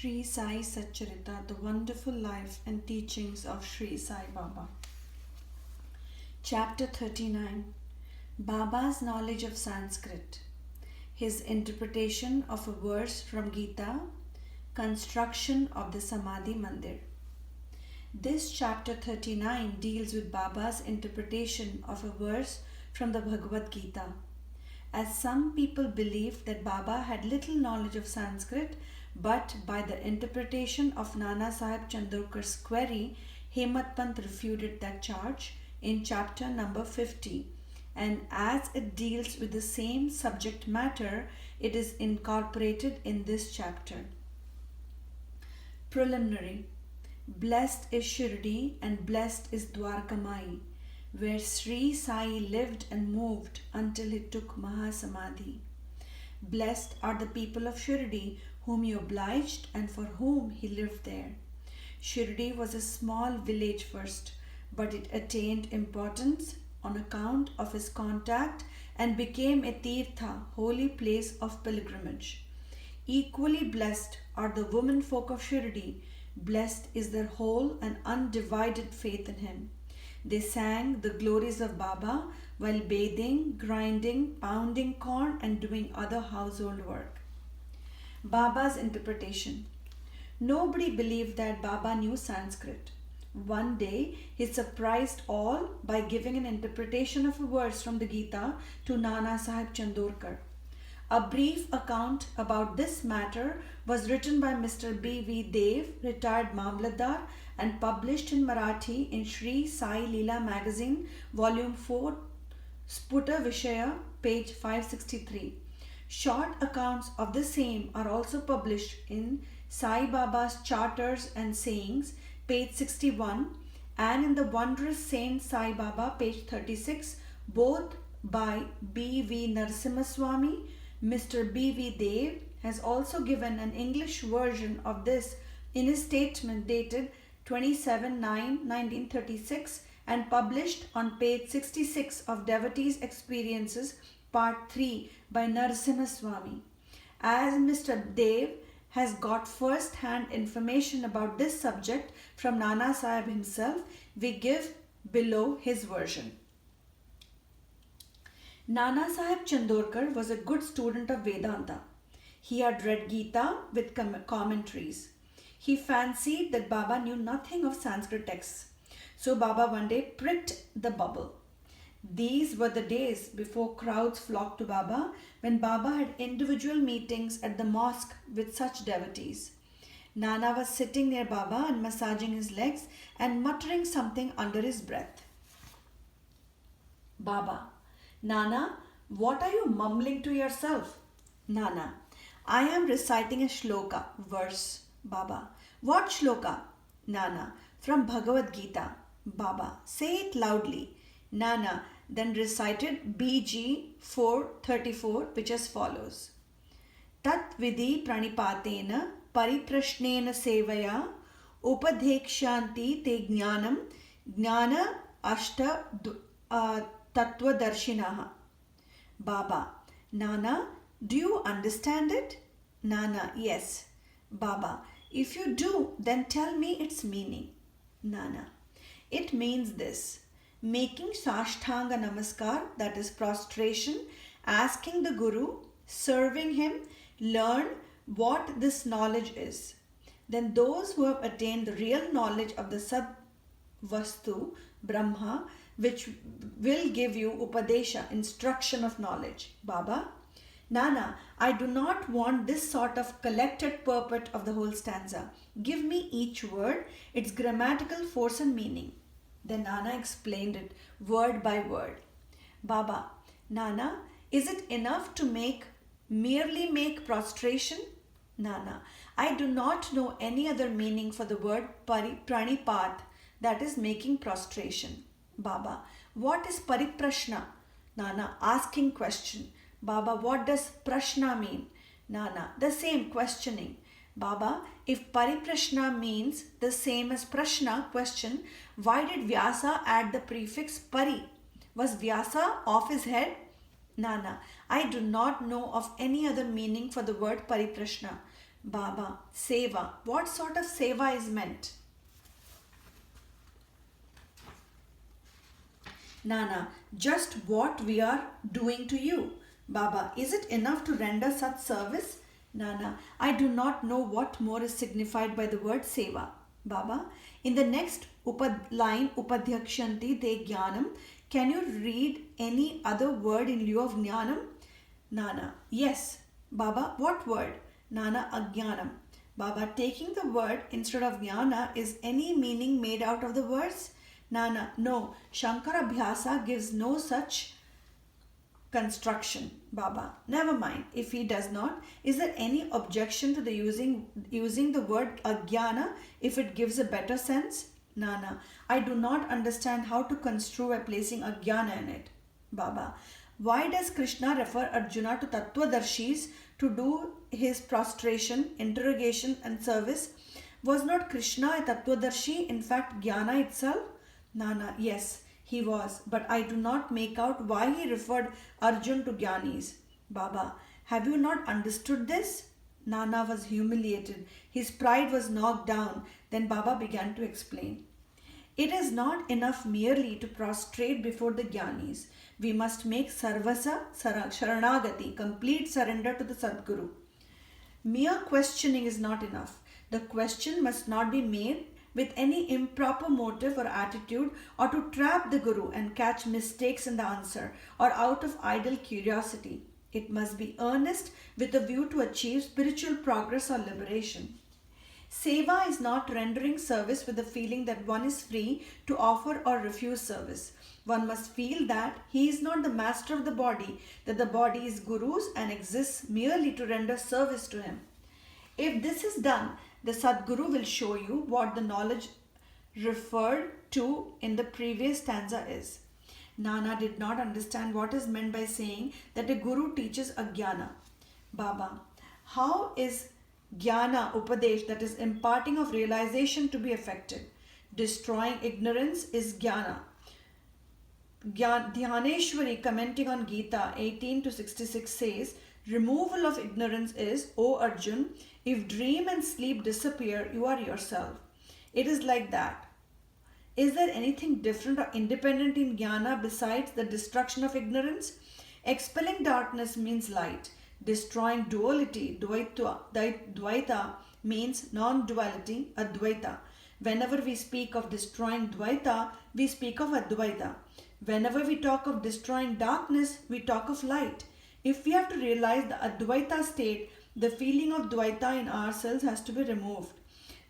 Shri Sai Satcharita, the wonderful life and teachings of Shri Sai Baba. Chapter 39. Baba's knowledge of Sanskrit. His interpretation of a verse from Gita. Construction of the Samadhi Mandir. This chapter 39 deals with Baba's interpretation of a verse from the Bhagavad Gita. As some people believed that Baba had little knowledge of Sanskrit, but by the interpretation of Nana Sahib Chandorkar's query, Hemat Pant refuted that charge in chapter number 50. And as it deals with the same subject matter, it is incorporated in this chapter. Preliminary. Blessed is Shirdi and blessed is Dwarkamai, where Shri Sai lived and moved until he took Mahasamadhi. Blessed are the people of Shirdi, whom he obliged and for whom he lived there. Shirdi was a small village first, but it attained importance on account of his contact and became a tirtha, holy place of pilgrimage. Equally blessed are the women folk of Shirdi. Blessed is their whole and undivided faith in him. They sang the glories of Baba while bathing, grinding, pounding corn and doing other household work. Baba's interpretation. Nobody believed that Baba knew Sanskrit. One day, he surprised all by giving an interpretation of a verse from the Gita to Nana Sahib Chandorkar. A brief account about this matter was written by Mr. B.V. Dev, retired Mamlatdar, and published in Marathi in Shri Sai Leela magazine, volume 4, Sputa Vishaya, page 563. Short accounts of the same are also published in Sai Baba's Charters and Sayings, page 61, and in the Wondrous Saint Sai Baba, page 36, both by B.V. Narasimhaswamy. Mr. B.V. Dev has also given an English version of this in his statement dated 27/9/1936 and published on page 66 of Devotees' Experiences, part 3 by Narasimhaswamy. As Mr. Dev has got first-hand information about this subject from Nana Sahib himself, we give below his version. Nana Sahib Chandorkar was a good student of Vedanta. He had read Gita with commentaries. He fancied that Baba knew nothing of Sanskrit texts. So Baba one day pricked the bubble. These were the days before crowds flocked to Baba, when Baba had individual meetings at the mosque with such devotees. Nana was sitting near Baba and massaging his legs and muttering something under his breath. Baba: Nana, what are you mumbling to yourself? Nana: I am reciting a shloka, verse. Baba: What shloka? Nana: From Bhagavad Gita. Baba: Say it loudly. Nana then recited BG 434, which as follows. Tat vidhi pranipatena pariprashnena sevaya upadhekshanti te jnanam jnana ashta tattvadarshinaha. Baba: Nana, do you understand it? Nana: Yes. Baba: If you do, then tell me its meaning. Nana: It means this. Making Sashtanga Namaskar, that is prostration, asking the Guru, serving him, learn what this knowledge is. Then those who have attained the real knowledge of the Sad Vastu, Brahma, which will give you Upadesha, instruction of knowledge. Baba: Nana, I do not want this sort of collected purport of the whole stanza. Give me each word, its grammatical force and meaning. Then Nana explained it word by word. Baba: Nana, is it enough to merely make prostration? Nana: I do not know any other meaning for the word pranipat, that is making prostration. Baba: What is pariprashna? Nana: Asking question. Baba: What does prashna mean? Nana: The same, questioning. Baba: If pariprashna means the same as prashna, question, why did Vyasa add the prefix pari? Was Vyasa off his head? Nana: I do not know of any other meaning for the word pariprashna. Baba, seva. What sort of seva is meant? Nana, just what we are doing to you. Baba, is it enough to render such service? Nana, I do not know what more is signified by the word seva. Baba, in the next line, Upadhyakshanti te jnanam, can you read any other word in lieu of jnanam? Nana, yes. Baba, what word? Nana, ajnanam. Baba, taking the word instead of jnana, is any meaning made out of the words? Nana, no. Shankara Bhyasa gives no such construction. Baba, never mind. If he does not, is there any objection to the using the word ajnana if it gives a better sense? Nana, I do not understand how to construe by placing ajnana in it. Baba, why does Krishna refer Arjuna to Tattvadarshis to do his prostration, interrogation and service? Was not Krishna a Tattvadarshi, in fact Jnana itself? Nana, yes, he was, but I do not make out why he referred Arjun to Jnanis. Baba, have you not understood this? Nana was humiliated. His pride was knocked down. Then Baba began to explain. It is not enough merely to prostrate before the Jnanis. We must make Sarvasa Sharanagati, complete surrender to the Sadguru. Mere questioning is not enough. The question must not be made with any improper motive or attitude, or to trap the Guru and catch mistakes in the answer, or out of idle curiosity. It must be earnest with a view to achieve spiritual progress or liberation. Seva is not rendering service with the feeling that one is free to offer or refuse service. One must feel that he is not the master of the body, that the body is Guru's and exists merely to render service to him. If this is done, the Sadguru will show you what the knowledge referred to in the previous stanza is. Nana did not understand what is meant by saying that a Guru teaches ajnana. Baba, how is jnana upadesh, that is imparting of realization, to be effected? Destroying ignorance is jnana. Dhyaneshwari, commenting on Gita 18 to 66, says, removal of ignorance is, O Arjun, if dream and sleep disappear, you are yourself. It is like that. Is there anything different or independent in jnana besides the destruction of ignorance? Expelling darkness means light. Destroying duality, dvaita, means non-duality, advaita. Whenever we speak of destroying dvaita, we speak of advaita. Whenever we talk of destroying darkness, we talk of light. If we have to realize the advaita state, the feeling of dvaita in ourselves has to be removed.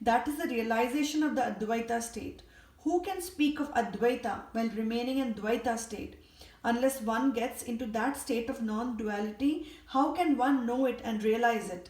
That is the realization of the advaita state. Who can speak of advaita while remaining in dvaita state? Unless one gets into that state of non-duality, how can one know it and realize it?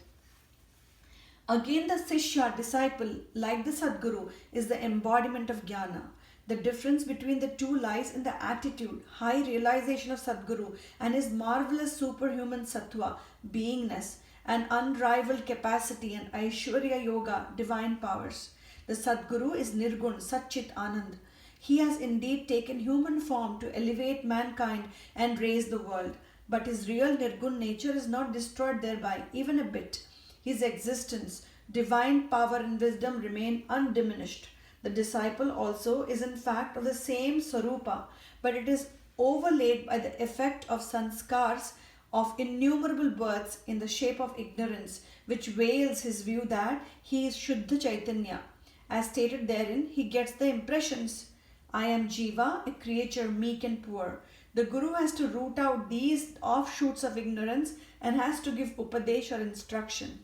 Again, the Sishya, disciple, like the Sadguru, is the embodiment of jnana. The difference between the two lies in the attitude, high realization of Sadguru and his marvelous superhuman sattva, beingness, and unrivaled capacity and Aishwarya Yoga, divine powers. The Sadguru is Nirgun, Satchit Anand. He has indeed taken human form to elevate mankind and raise the world. But his real Nirgun nature is not destroyed thereby, even a bit. His existence, divine power and wisdom remain undiminished. The disciple also is in fact of the same Sarupa, but it is overlaid by the effect of sanskars of innumerable births in the shape of ignorance, which veils his view that he is Shuddha Chaitanya. As stated therein, he gets the impressions, I am Jiva, a creature meek and poor. The Guru has to root out these offshoots of ignorance and has to give upadesh or instruction.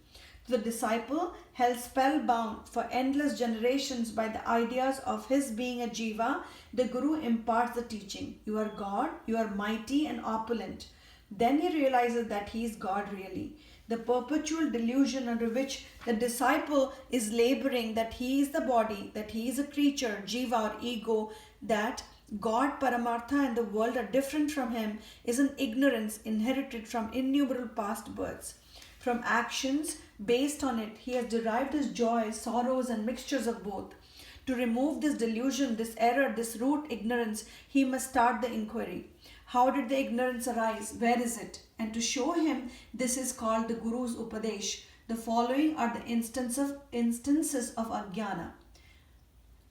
To the disciple, held spellbound for endless generations by the ideas of his being a Jiva, the Guru imparts the teaching. You are God, you are mighty and opulent. Then he realizes that he is God really. The perpetual delusion under which the disciple is laboring, that he is the body, that he is a creature, Jiva or ego, that God, Paramartha and the world are different from him, is an ignorance inherited from innumerable past births. From actions based on it, he has derived his joys, sorrows and mixtures of both. To remove this delusion, this error, this root ignorance, he must start the inquiry. How did the ignorance arise? Where is it? And to show him, this is called the Guru's Upadesh. The following are the instances of Ajnana.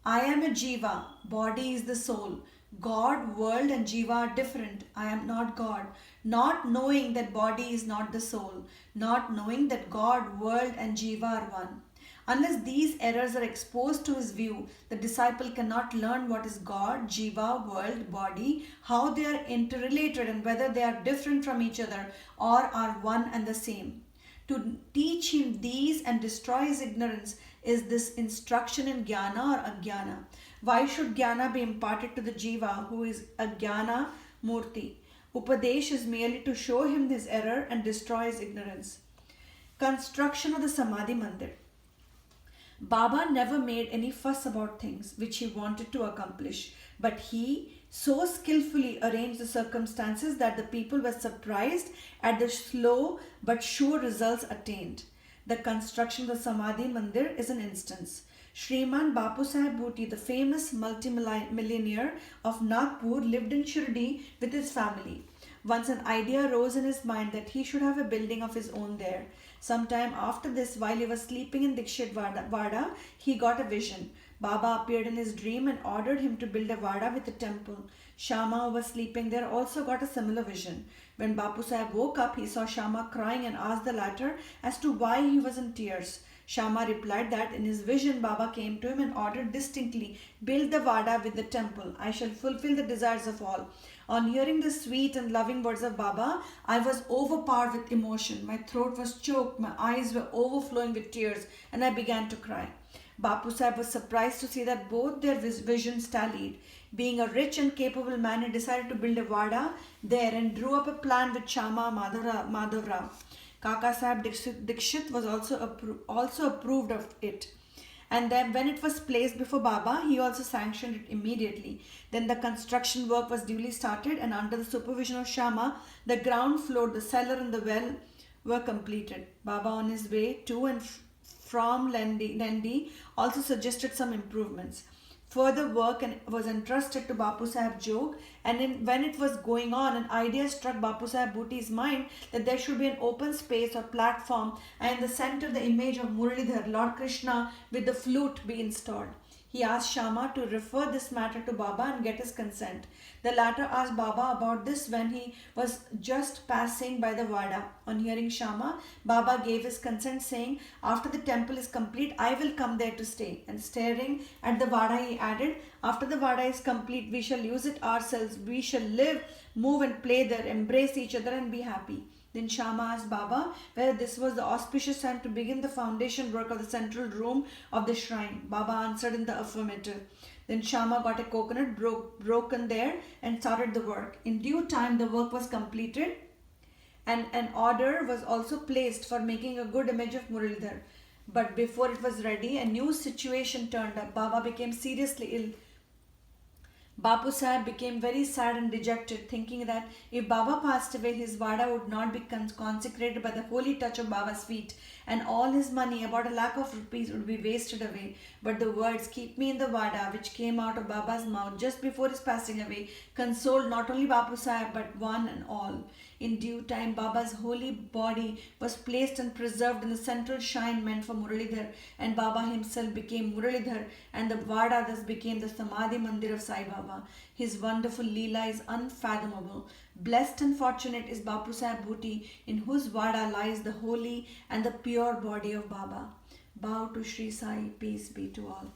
I am a Jiva, body is the soul. God, world, and Jiva are different. I am not God. Not knowing that body is not the soul. Not knowing that God, world, and Jiva are one. Unless these errors are exposed to his view, the disciple cannot learn what is God, Jiva, world, body, how they are interrelated, and whether they are different from each other or are one and the same. To teach him these and destroy his ignorance is this instruction in Jnana or Ajnana. Why should Jnana be imparted to the Jiva who is Ajnana Murti? Upadesh is merely to show him his error and destroy his ignorance. Construction of the Samadhi Mandir. Baba never made any fuss about things which he wanted to accomplish, but he so skillfully arranged the circumstances that the people were surprised at the slow but sure results attained. The construction of the Samadhi Mandir is an instance. Shriman Bapu Sahib Bhuti, the famous multimillionaire of Nagpur, lived in Shirdi with his family. Once an idea arose in his mind that he should have a building of his own there. Sometime after this, while he was sleeping in Dikshit Vada, he got a vision. Baba appeared in his dream and ordered him to build a Vada with a temple. Shama, who was sleeping there, also got a similar vision. When Bapu Sahib woke up, he saw Shama crying and asked the latter as to why he was in tears. Shama replied that in his vision, Baba came to him and ordered distinctly, "Build the Vada with the temple. I shall fulfill the desires of all." On hearing the sweet and loving words of Baba, I was overpowered with emotion. My throat was choked, my eyes were overflowing with tears, and I began to cry. Bapu Sahib was surprised to see that both their visions tallied. Being a rich and capable man, he decided to build a Vada there and drew up a plan with Shama Madhav Rao. Kaka Sahib Dikshit was also approved of it. And then when it was placed before Baba, he also sanctioned it immediately. Then the construction work was duly started, and under the supervision of Shama, the ground floor, the cellar and the well were completed. Baba, on his way to and from Lendi, also suggested some improvements. Further work was entrusted to Bapu Sahib Jog, and when it was going on, an idea struck Bapu Sahib Bhuti's mind that there should be an open space or platform, and in the center the image of Muralidhar, Lord Krishna, with the flute be installed. He asked Shama to refer this matter to Baba and get his consent. The latter asked Baba about this when he was just passing by the Vada. On hearing Shama, Baba gave his consent, saying, "After the temple is complete, I will come there to stay." And staring at the Vada, he added, "After the Vada is complete, we shall use it ourselves. We shall live, move and play there, embrace each other and be happy." Then Shama asked Baba whether this was the auspicious time to begin the foundation work of the central room of the shrine. Baba answered in the affirmative. Then Shama got a coconut broken there and started the work. In due time, the work was completed and an order was also placed for making a good image of Muralidhar. But before it was ready, a new situation turned up. Baba became seriously ill. Bapu Sahib became very sad and dejected, thinking that if Baba passed away, his Vada would not be consecrated by the holy touch of Baba's feet, and all his money, about ₹1,00,000, would be wasted away. But the words, "Keep me in the Vada," which came out of Baba's mouth just before his passing away, consoled not only Bapu Sahib but one and all. In due time, Baba's holy body was placed and preserved in the central shrine meant for Muralidhar, and Baba himself became Muralidhar, and the Vada thus became the Samadhi Mandir of Sai Baba. His wonderful Leela is unfathomable. Blessed and fortunate is Bapu Sahib Bhuti, in whose Vada lies the holy and the pure body of Baba. Bow to Shri Sai, peace be to all.